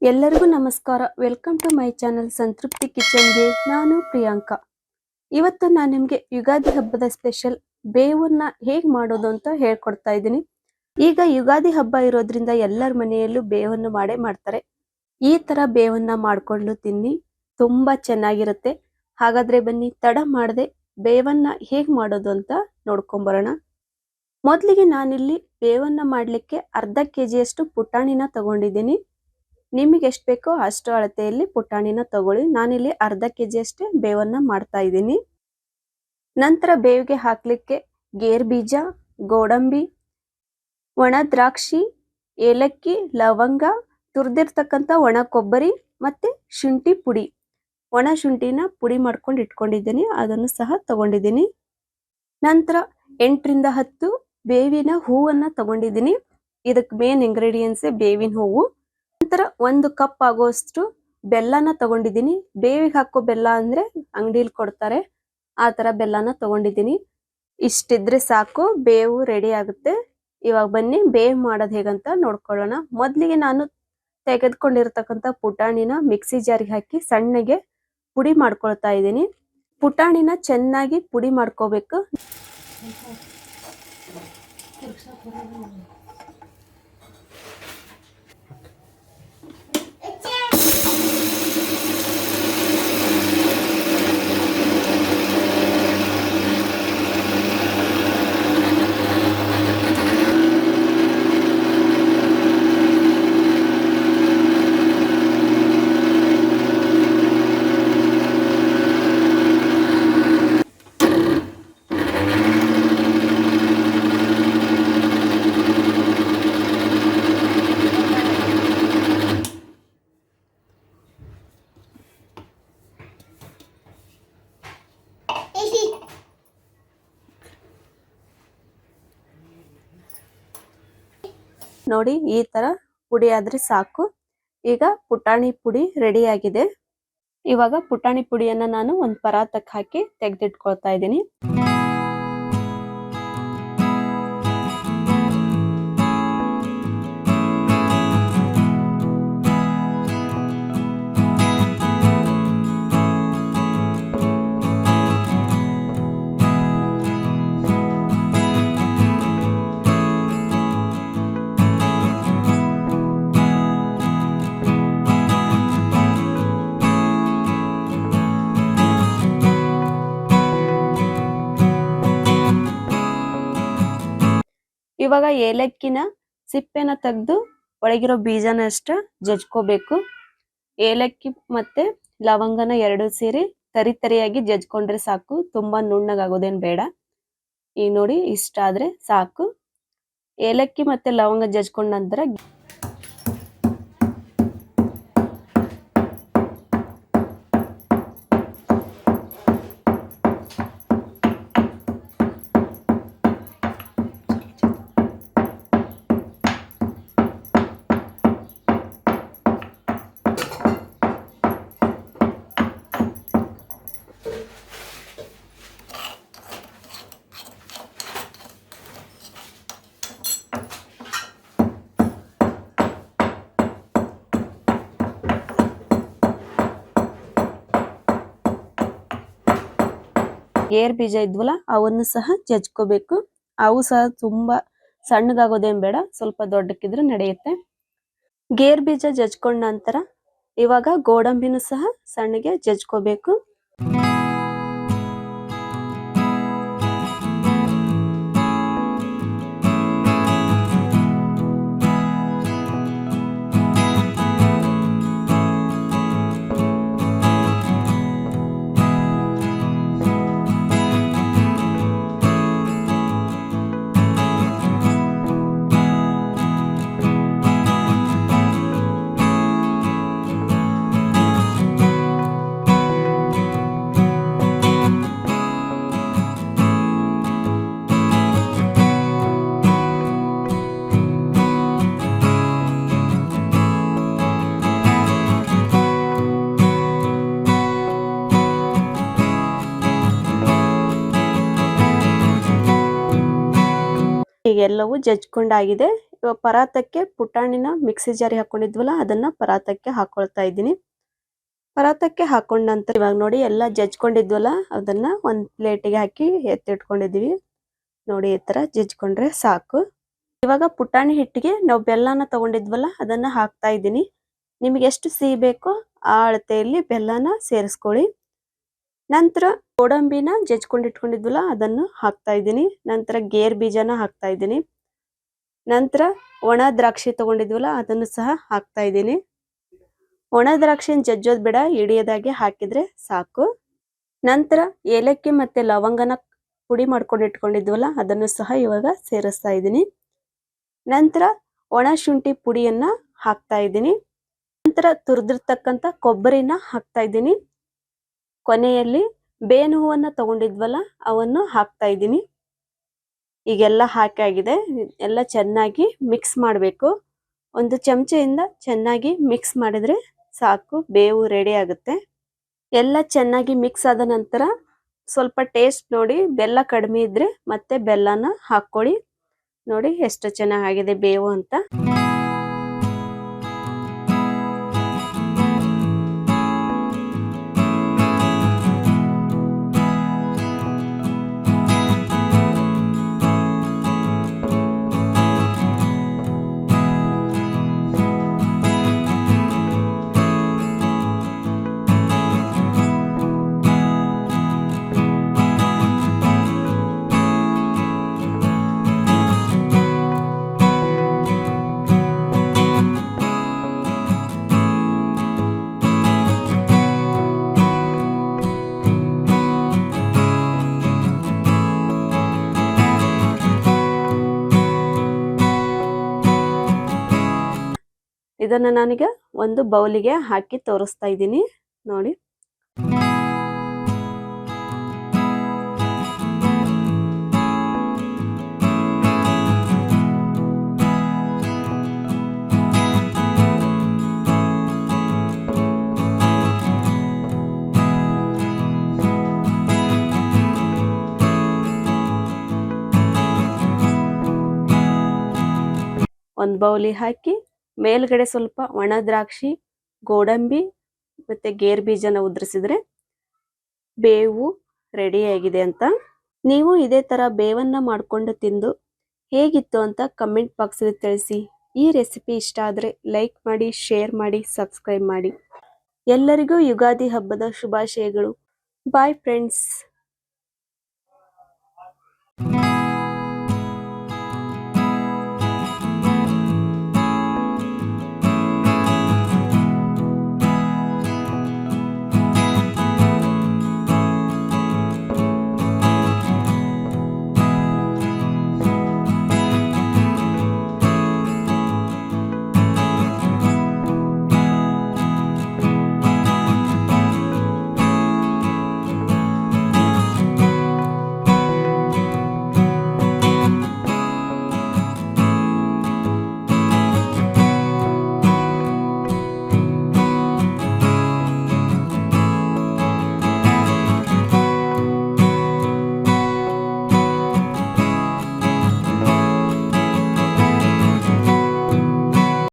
ಎಲ್ಲರಿಗೂ ನಮಸ್ಕಾರ. Welcome to my channel ಸಂತೃಪ್ತಿ ಕಿಚನ್ಗೆ. ನಾನು ಪ್ರಿಯಾಂಕಾ. ಇವತ್ತು ನಾನು ನಿಮಗೆ ಯುಗಾದಿ ಹಬ್ಬದ ಸ್ಪೆಷಲ್ ಬೇವನ್ನ ಹೇಗೆ ಮಾಡೋದು ಅಂತ ಹೇಳ್ಕೊಡ್ತಾ ಇದ್ದೀನಿ. ಈಗ ಯುಗಾದಿ ಹಬ್ಬ ಇರೋದ್ರಿಂದ ಎಲ್ಲರ ಮನೆಯಲ್ಲೂ ಬೇವನ್ನು ಮಾಡ್ತಾರೆ. ಈ ತರ ಬೇವನ್ನ ಮಾಡ್ಕೊಂಡು ತಿನ್ನಿ, ತುಂಬಾ ಚೆನ್ನಾಗಿರುತ್ತೆ. ಹಾಗಾದ್ರೆ ಬನ್ನಿ, ತಡ ಮಾಡದೆ ಬೇವನ್ನ ಹೇಗೆ ಮಾಡೋದು ಅಂತ ನೋಡ್ಕೊಂಬರೋಣ. ಮೊದಲಿಗೆ ನಾನಿಲ್ಲಿ ಬೇವನ್ನ ಮಾಡಲಿಕ್ಕೆ ಅರ್ಧ ಕೆಜಿಯಷ್ಟು ಪುಟಾಣಿನ ತಗೊಂಡಿದ್ದೀನಿ. ನಿಮಗೆ ಎಷ್ಟು ಬೇಕೋ ಅಷ್ಟು ಅಳತೆಯಲ್ಲಿ ಪುಟಾಣಿನ ತಗೊಳ್ಳಿ. ನಾನಿಲ್ಲಿ ಅರ್ಧ ಕೆಜಿಯಷ್ಟೇ ಬೇವನ್ನ ಮಾಡ್ತಾ ಇದ್ದೀನಿ. ನಂತರ ಬೇವಿಗೆ ಹಾಕ್ಲಿಕ್ಕೆ ಗೇರ್ ಬೀಜ, ಗೋಡಂಬಿ, ಒಣ ದ್ರಾಕ್ಷಿ, ಏಲಕ್ಕಿ, ಲವಂಗ, ತುರಿದಿರ್ತಕ್ಕಂಥ ಒಣ ಕೊಬ್ಬರಿ ಮತ್ತೆ ಶುಂಠಿ ಪುಡಿ, ಒಣ ಶುಂಠಿನ ಪುಡಿ ಮಾಡ್ಕೊಂಡು ಇಟ್ಕೊಂಡಿದ್ದೀನಿ, ಅದನ್ನು ಸಹ ತಗೊಂಡಿದ್ದೀನಿ. ನಂತರ 8ರಿಂದ 10 ಬೇವಿನ ಹೂವನ್ನ ತಗೊಂಡಿದ್ದೀನಿ. ಇದಕ್ಕೆ ಮೇನ್ ಇಂಗ್ರೀಡಿಯೆಂಟ್ಸೇ ಬೇವಿನ ಹೂವು. ನಂತರ 1 ಕಪ್ ಆಗೋಷ್ಟು ಬೆಲ್ಲನ ತಗೊಂಡಿದ್ದೀನಿ. ಬೇವಿಗೆ ಹಾಕೋ ಬೆಲ್ಲ ಅಂದ್ರೆ ಅಂಗಡಿಲಿ ಕೊಡ್ತಾರೆ, ಆ ತರ ಬೆಲ್ಲನ ತಗೊಂಡಿದ್ದೀನಿ. ಇಷ್ಟಿದ್ರೆ ಸಾಕು, ಬೇವು ರೆಡಿ ಆಗುತ್ತೆ. ಇವಾಗ ಬನ್ನಿ ಬೇವು ಮಾಡೋದು ಹೇಗಂತ ನೋಡ್ಕೊಳ್ಳೋಣ. ಮೊದಲಿಗೆ ನಾನು ತೆಗೆದುಕೊಂಡಿರ್ತಕ್ಕಂಥ ಪುಟಾಣಿನ ಮಿಕ್ಸಿ ಜಾರಿಗೆ ಹಾಕಿ ಸಣ್ಣಗೆ ಪುಡಿ ಮಾಡ್ಕೊಳ್ತಾ ಇದ್ದೀನಿ. ಪುಟಾಣಿನ ಚೆನ್ನಾಗಿ ಪುಡಿ ಮಾಡ್ಕೋಬೇಕು. ನೋಡಿ, ಈ ತರ ಪುಡಿ ಆದ್ರೆ ಸಾಕು. ಈಗ ಪುಟಾಣಿ ಪುಡಿ ರೆಡಿ ಆಗಿದೆ. ಇವಾಗ ಪುಟಾಣಿ ಪುಡಿಯನ್ನ ನಾನು ಒಂದು ಪರಾತಕ್ಕೆ ಹಾಕಿ ತೆಗೆದಿಟ್ಕೊಳ್ತಾ ಇದ್ದೀನಿ. ಇವಾಗ ಏಲಕ್ಕಿನ ಸಿಪ್ಪೆನ ತೆಗೆದು ಒಳಗಿರೋ ಬೀಜನ ಅಷ್ಟ ಜಜ್ಕೋಬೇಕು. ಏಲಕ್ಕಿ ಮತ್ತೆ ಲವಂಗನ ಎರಡು ಸೇರಿ ತರಿಯಾಗಿ ಜಜ್ಕೊಂಡ್ರೆ ಸಾಕು, ತುಂಬಾ ನುಣ್ಣಗಾಗೋದೇನ್ ಬೇಡ. ಈಗ ನೋಡಿ, ಇಷ್ಟ ಆದ್ರೆ ಸಾಕು. ಏಲಕ್ಕಿ ಮತ್ತೆ ಲವಂಗ ಜಜ್ಕೊಂಡ ನಂತರ ಗೇರ್ ಬೀಜ ಇದ್ವಲ್ಲ ಅವನ್ನು ಸಹ ಜಜ್ಕೋಬೇಕು. ಅವು ಸಹ ತುಂಬಾ ಸಣ್ಣಗಾಗೋದೇನ್ ಬೇಡ, ಸ್ವಲ್ಪ ದೊಡ್ಡಕ್ಕಿದ್ರೆ ನಡೆಯುತ್ತೆ. ಗೇರ್ ಬೀಜ ಜಜ್ಕೊಂಡ ನಂತರ ಇವಾಗ ಗೋಡಂಬಿನೂ ಸಹ ಸಣ್ಣಗೆ ಜಜ್ಕೋಬೇಕು. ಈಗ ಎಲ್ಲವೂ ಜಜ್ಕೊಂಡಾಗಿದೆ. ಇವಾಗ ಪರಾತಕ್ಕೆ ಪುಟಾಣಿನ ಮಿಕ್ಸಿ ಜಾರಿಗೆ ಹಾಕೊಂಡಿದ್ವಲ್ಲ ಅದನ್ನ ಪರಾತಕ್ಕೆ ಹಾಕೊಳ್ತಾ ಇದ್ದೀನಿ. ಪರಾತಕ್ಕೆ ಹಾಕೊಂಡ ನಂತರ ಇವಾಗ ನೋಡಿ ಎಲ್ಲ ಜಜ್ಕೊಂಡಿದ್ವಲ್ಲ ಅದನ್ನ ಒಂದು ಪ್ಲೇಟಿಗೆ ಹಾಕಿ ಎತ್ತಿಟ್ಕೊಂಡಿದೀವಿ. ನೋಡಿ ಈ ತರ ಜಜ್ಕೊಂಡ್ರೆ ಸಾಕು. ಇವಾಗ ಪುಟಾಣಿ ಹಿಟ್ಟಿಗೆ ನಾವು ಬೆಲ್ಲನ ತಗೊಂಡಿದ್ವಲ್ಲ ಅದನ್ನ ಹಾಕ್ತಾ ಇದ್ದೀನಿ. ನಿಮಗೆ ಎಷ್ಟು ಸಿಹಿ ಬೇಕೋ ಆ ಅಳತೆಯಲ್ಲಿ ಬೆಲ್ಲನ ಸೇರಿಸ್ಕೊಳ್ಳಿ. ನಂತರ ಗೋಡಂಬಿನ ಜಜ್ಕೊಂಡು ಇಟ್ಕೊಂಡಿದ್ವಲ್ಲ ಅದನ್ನು ಹಾಕ್ತಾ ಇದ್ದೀನಿ. ನಂತರ ಗೇರ್ ಬೀಜನ ಹಾಕ್ತಾ ಇದ್ದೀನಿ. ನಂತರ ಒಣ ದ್ರಾಕ್ಷಿ ತಗೊಂಡಿದ್ವಲ್ಲ ಅದನ್ನು ಸಹ ಹಾಕ್ತಾ ಇದ್ದೀನಿ. ಒಣ ದ್ರಾಕ್ಷಿನ ಜಜ್ಜೋದು ಬೇಡ, ಹಿಡಿಯೋದಾಗೆ ಹಾಕಿದ್ರೆ ಸಾಕು. ನಂತರ ಏಲಕ್ಕಿ ಮತ್ತೆ ಲವಂಗನ ಪುಡಿ ಮಾಡ್ಕೊಂಡು ಇಟ್ಕೊಂಡಿದ್ವಲ್ಲ ಅದನ್ನು ಸಹ ಇವಾಗ ಸೇರಿಸ್ತಾ ಇದ್ದೀನಿ. ನಂತರ ಒಣ ಶುಂಠಿ ಪುಡಿಯನ್ನ ಹಾಕ್ತಾ ಇದ್ದೀನಿ. ನಂತರ ತುರಿದಿರ್ತಕ್ಕಂಥ ಕೊಬ್ಬರಿನ ಹಾಕ್ತಾ ಇದ್ದೀನಿ. ಕೊನೆಯಲ್ಲಿ ಬೇವಿನ ಹೂವನ್ನ ತಗೊಂಡಿದ್ವಲ್ಲ ಅವನ್ನು ಹಾಕ್ತಾ ಇದ್ದೀನಿ. ಈಗೆಲ್ಲ ಹಾಕಾಗಿದೆ, ಎಲ್ಲ ಚೆನ್ನಾಗಿ ಮಿಕ್ಸ್ ಮಾಡಬೇಕು. ಒಂದು ಚಮಚೆಯಿಂದ ಚೆನ್ನಾಗಿ ಮಿಕ್ಸ್ ಮಾಡಿದ್ರೆ ಸಾಕು, ಬೇವು ರೆಡಿ ಆಗುತ್ತೆ. ಎಲ್ಲ ಚೆನ್ನಾಗಿ ಮಿಕ್ಸ್ ಆದ ನಂತರ ಸ್ವಲ್ಪ ಟೇಸ್ಟ್ ನೋಡಿ, ಬೆಲ್ಲ ಕಡಿಮೆ ಇದ್ರೆ ಮತ್ತೆ ಬೆಲ್ಲನ ಹಾಕೊಳ್ಳಿ. ನೋಡಿ ಎಷ್ಟು ಚೆನ್ನಾಗಿದೆ ಬೇವು ಅಂತ. ಇದನ್ನ ನಾನೀಗ ಒಂದು ಬೌಲಿಗೆ ಹಾಕಿ ತೋರಿಸ್ತಾ ಇದ್ದೀನಿ ನೋಡಿ. ಒಂದು ಬೌಲಿ ಹಾಕಿ ಮೇಲ್ಗಡೆ ಸ್ವಲ್ಪ ಒಣ ದ್ರಾಕ್ಷಿ, ಗೋಡಂಬಿ ಮತ್ತೆ ಗೇರ್ ಬೀಜನ ಉದುರಿಸಿದ್ರೆ ಬೇವು ರೆಡಿ ಆಗಿದೆ ಅಂತ. ನೀವು ಇದೇ ತರ ಬೇವನ್ನ ಮಾಡ್ಕೊಂಡು ತಿಂದು ಹೇಗಿತ್ತು ಅಂತ ಕಮೆಂಟ್ ಬಾಕ್ಸಲ್ಲಿ ತಿಳಿಸಿ. ಈ ರೆಸಿಪಿ ಇಷ್ಟ ಆದರೆ ಲೈಕ್ ಮಾಡಿ, ಶೇರ್ ಮಾಡಿ, ಸಬ್ಸ್ಕ್ರೈಬ್ ಮಾಡಿ. ಎಲ್ಲರಿಗೂ ಯುಗಾದಿ ಹಬ್ಬದ ಶುಭಾಶಯಗಳು. Bye friends.